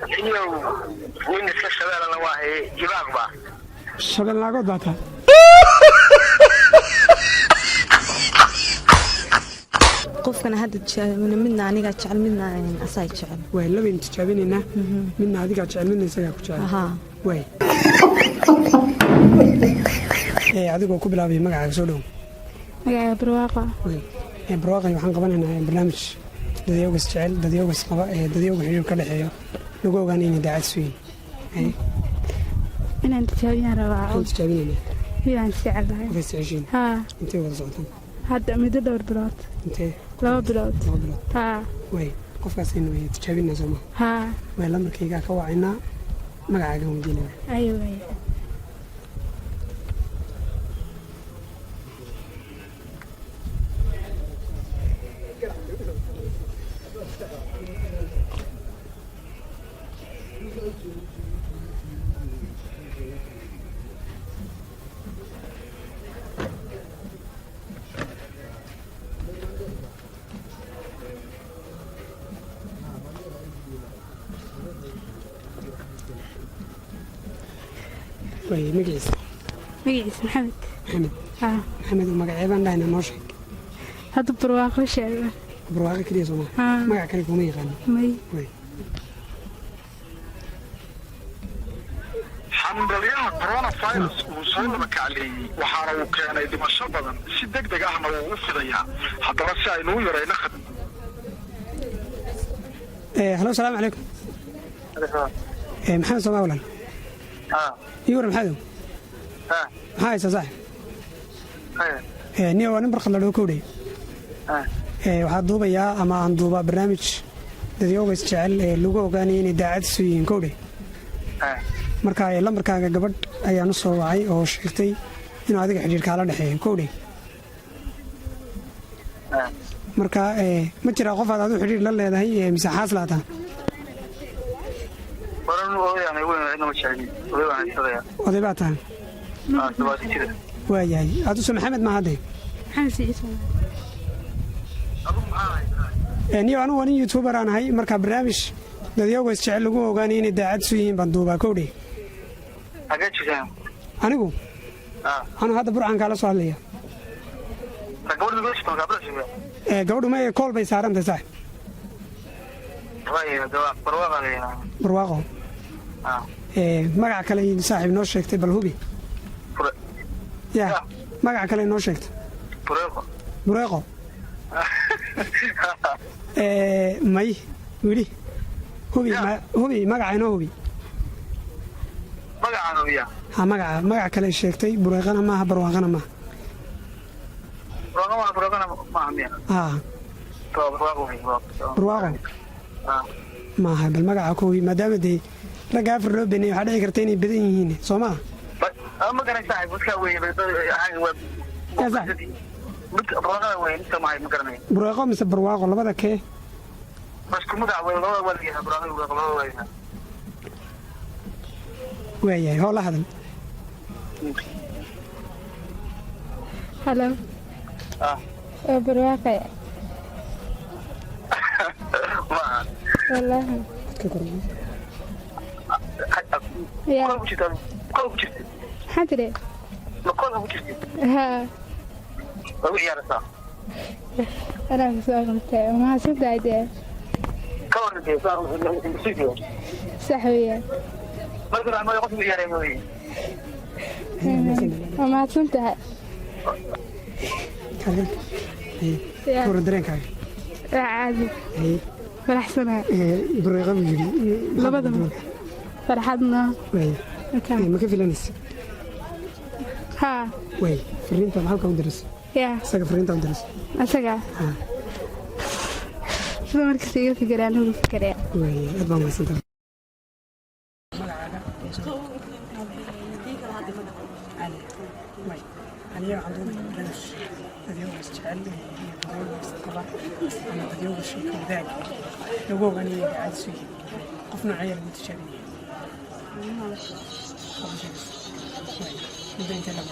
وين الشباب أنا واحد جباق با شباب لاقود باتا qofkana hadda jaabina midna aniga jecel midna asay jecel way laba inta jaabinayna midna adiga jecel midna isaga ku jecel aha way adigu ku bilaabay magacaaga soo dhow magacaaga barwaaqo way barwaaqo waxaan qabanaynaa barnaamij dadyogas jecel dadyogas qaba dadyoga xiriir ka dhaxeeyo lagu ogaan inay daacad suuyin inaan tijaabiyaan rabaa tijaabinayna midaan jecelahay waxay jeceshiin ha intee wada socotaan hadda muddo dhowr bilood intee 2 bilood ha way qofkaas inuu tijaabinaa soo ma ha way lambarkayga ka wacaynaa magacaaga weydiinayna ayo way magaciisa maxamed ha maxamed magaceebaan dhahayna noo sheeg hadda barwaaqo sheega barwaaqo kaliya soo ma magac kale kuma yaqaan may way xambalyaha coronavirus uu soo laba kacleeyey waxaana uu keenay dhimasho badan si degdeg ahna wuu u fidayaa haddaba si aynu u yarayno halo salaamu calaykum maxamed soomaa walaal يورا محدو هاي صاحب نيو أنا برخل لو كودي waxaa duubayaa ama aan duubaa barnaamij dadyogas jecel lagu ogaanay inay daacad suuyiin kowdhe marka lambarkaaga gabadh ayaan u soo wacay oo sheegtay inuu adiga xidhiir kaala dhexeeyo kowdhe marka ma jiraa qof aad adigu xidhiir la leedahay mise xaas laataa oday baa tahay waayahay aduuse maxamed ma hadde niyo anugu nin youtuber aan ahay marka barnaamij dadyogas jecel lagu ogaanay inay daacad su yihiin baan duubaa kowdhe anigu anu hadda burcan kaala soo hadlaya gabadhu ma kool bay saarantahay saaxib barwaaqo magaca kale saaxiib noo sheegtay bal hubi ya magaca kale noo sheegtay bureeqo may wili hubi magaca inoo hubi ha magaca kale sheegtay bureeqana maaha barwaaqana maaha barwaaqo maaha bal magaca ku hubi maadaama dee ragga afar loo beenay waxaa dhici karta inay badan yihiin soo maa bureeqo mise barwaaqo labada kee waayahay hoo la hadal halo waa barwaaqe wallaahi maxaa tiri anaa kusoo qabtay mahadsantahay dee sax weeyaan waa mahadsan tahay wara dareenkaaga waa caadi faraxsanaa bureeqa buu yidhi labadaba farxadna ma ka filanaysa haa way fariinta halka u diraysa isaga fariinta u diraysa isaga sida markasta iga fikiraan ugu fikiraya way aad baa mahadsantahay aniga waxaan doonaya barnaamij dadyogas jecel iyo dadyogas qaba ama dadyogas sheeko wadaag lagu ogaanaya daacad suuyi qof noocaya lagu tijaabinaya muddo intee la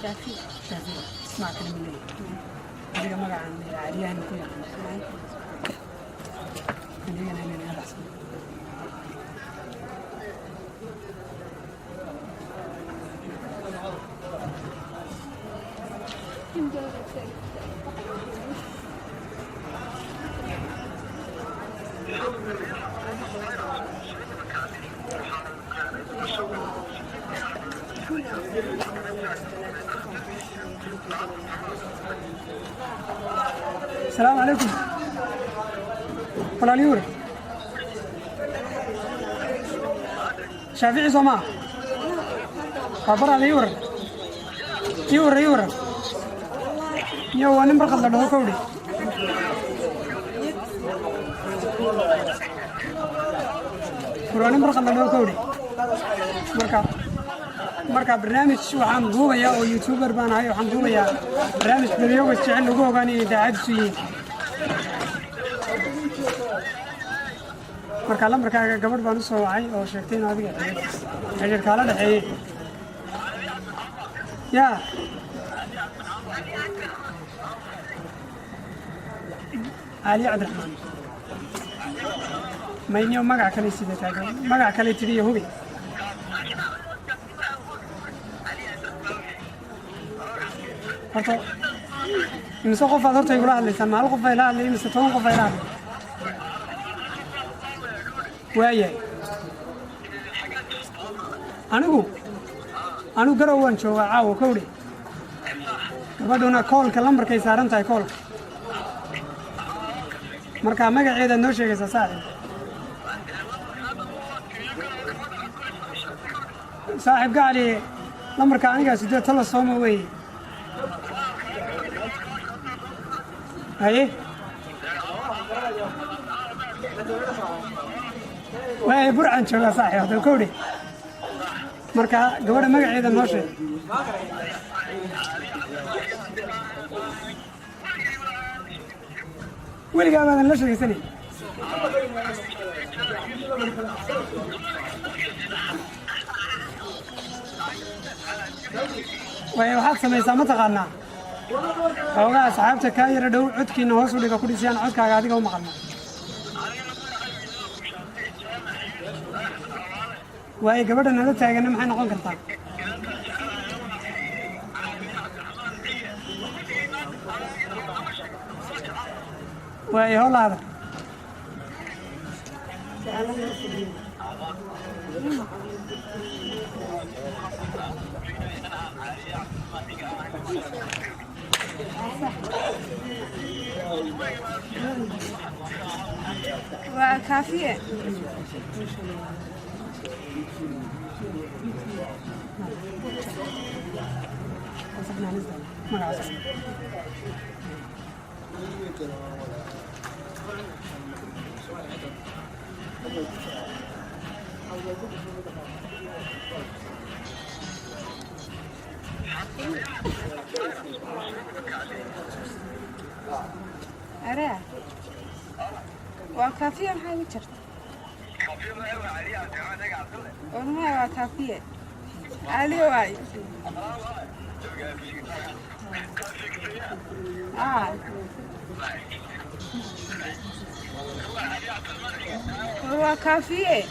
شافي اسمع كلمة هذا ما عن عريان كل أنا أحسن السلام عليكم ولا اليوري شافعي صماء خبر على يوري يو نمبر خلنا ده كودي نمبر خلنا ده كودي marka barnaamij waxaan duubayaa oo youtuber baan ahay waxaan duubayaa barnaamij dadweynaha jecel lagu ogaanayo idaacaddu yihiin marka lambarkaaga gabadh baan u soo wacay oo sheegtay in adiga xiriir kala dhaxeeyay yaa Ali Abdurrahman mayniyo magac kale sidee taagan magac kale tiriyo hubi horta imse qof aad horta igula hadlaysaan ma hal qof ay la hadlay mise 10 qof ay la hadlay waayahay anigu garow waan joogaa caawa kowdhe gabadhuna koolka lambarkay saaran tahay koolka marka magaceedaad noo sheegaysaa saaxiib gacali lambarka anigaa sidee talo sooma weeye haye waaye burcan joogaa saaxiib hadda kowdhe marka gabadha magaceeda noo sheeg weligaa baadan la sheegaysanay waaye waxaad samaysaa ma taqaanaa xoogaa asxaabta kaa yara dhow codkiina hoos u dhiga ku dhisiyaan codkaaga adiga u maqalna waaye gabadha nala taagana maxay noqon kartaa waaye holaada وكافية أراه وكافية محاجة شرط والله وكافية علي واي هو كافية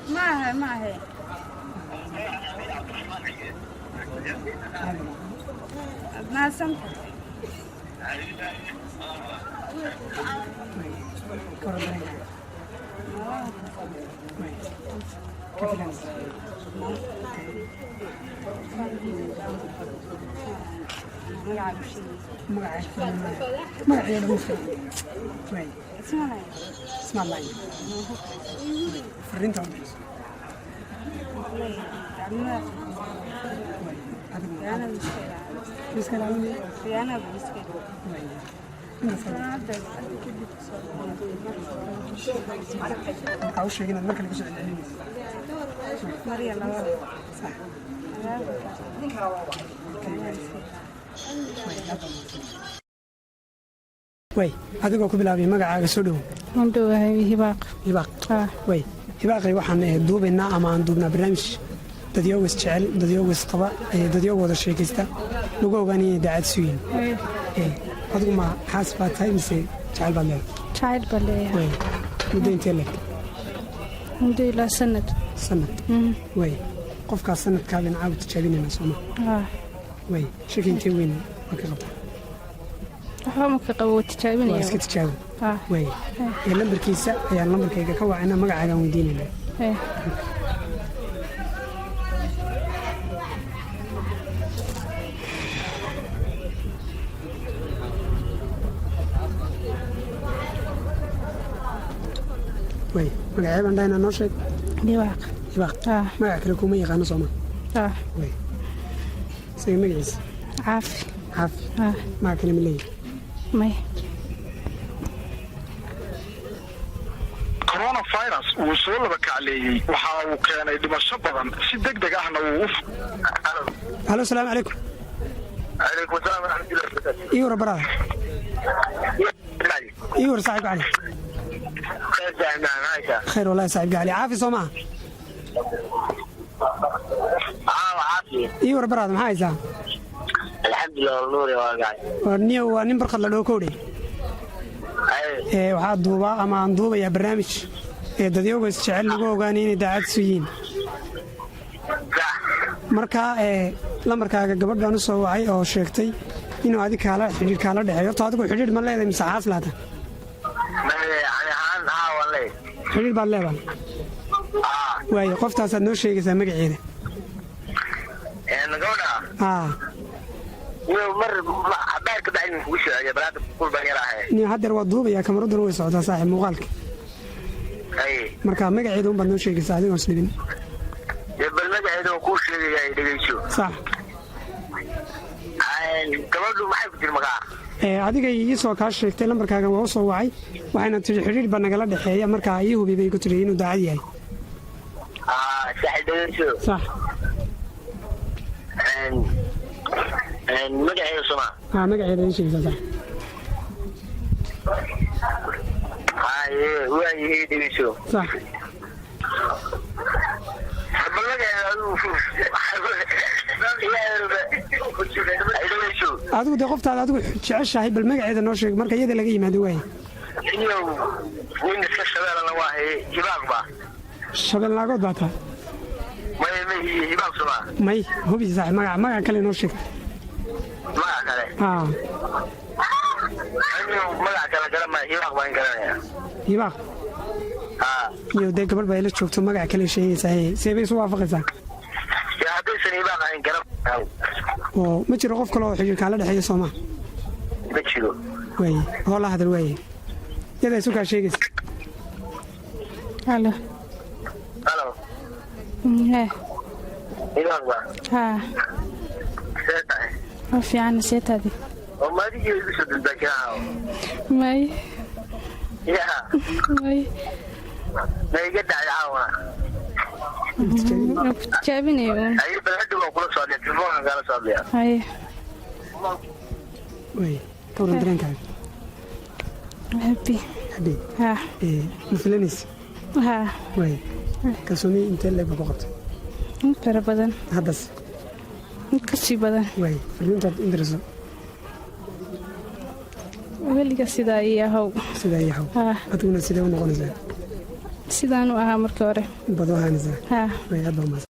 ما هي ما سمت اسمع الله فرينتهم أنا مش Riyaana biska. waxaa u sheegay inaad marka lagu soo celcelinayso Mariya laba. way adigoo ku bilaabay magacaaga soo dhow Mandhowahay hibaaq. hibaaq way hibaaqay waxaan duubaynaa ama aan duubnaa barnaamij dadyoga is jecel dadyoga is qaba dadyoga wada sheekaysta lagu ogaanaya daacad suyin adigu ma xaas baa tahay mise jecel baad leedahay Jacayl baa leeyahay. muddo intee leeg Muddo ilaa sanad. way qofkaas sanadkaabin caawa tijaabinayna sooma way shaki intee weyn waa ka qabta Waxaa ma ka qabo waa tijaabinaya. iska tijaabi way lambarkiisa ayaan lambarkayga ka wacayna magacaagaan weydiinayna way magacee baan dhahaynaa noo sheeg Hibaaq. hibaaq magac kale kuma yaqaano sooma way isaga magaciisa Caafi. caafi magac kale ma leeyahay May. coronavirus wuu soo laba kacleeyey waxa uu keenay dhimasho badan si degdeg ahna wuu halo salaamu calaykum calaykum salaam waraxmatullahi wabarakaatu ii war barada ii war saaxiibka cali khayr wallahi saaxiibka cali caafi soo maaha ii war barada maxaa haysaa alxamdulilah nuuri waa gacay waa nin barkad la dhoo kowdhe waxaa duubaa ama aan duubayaa barnaamij dadyoga is jecel lagu ogaanay inay daacad isu yihiin marka lambarkaaga gabadh baan u soo wacay oo sheegtay inuu adig xidhiir kaala dhexeeyo horta adigu xidhiir ma leedahay mise xaas laata xidhiir baad leedahay waayo qoftaasaad noo sheegaysaa magaceeda haddeer waa duubayaa kamaraduna way socotaa saaxiib muuqaalka marka magaceeda un baad noo sheegaysaa adigoon isdhibin bal magaceeda oo kuu sheegaya dhegeyso sax gabadhu maxay ku jiri magaca adigay ii soo kaa sheegtay lambarkaagan waa u soo wacay waxayna tiri xidhiir baa nagala dhexeeya markaa ii hubi bay ku tiri inuu daacad yahay sax dhegeyso sax magaceeda soma magaceeda ii sheegaysaa sax waaye dhegeyso sax bal magaceeda adigu dee qoftaada adigu jeceshahay bal magaceeda noo sheeg marka iyada laga yimaado waaye nin iska shabeelana waahay hibaaq ba shabeelnaagood baa taa hibaaq soma may hubi saaxiib magaca kale noo sheeg magac kale magac kale garama hibaaq baan garanaya hibaaq iyo dee gabadh baa ila joogto magac kale sheegaysaa see bay isu waafaqaysaa haddaysan hibaaq ahayn garan oo ma jiro qof kale oo xidhiir kaala dhexeeya soomaa ma jiro waaye hoo la hadal waaye yadaa isu kaa sheegaysa Halo. halo hibaaq ba see tahay waa fiican seetaadi. oo maadigii igu soo dulbaakinaha May. yaa May. ma iga dhacay caawana Ku tijaabinayo uun. ayi bal hadda waan kula socday telefoonkan kaala socdaya Haye. waaye ka waran dareenkaaga Happy. haddii ma filanaysa waaye kalsooni intee leeg baa ku qabtay in fara badan. haddas In ka sii badan. waaye fariintaad indiriso Weliga sidaa ii ahow. sidaa iyo haw adiguna sidee u noqonaysaa Sidaan u ahaa markii hore. bad u ahaanaysaa waaye aad baa umahadsan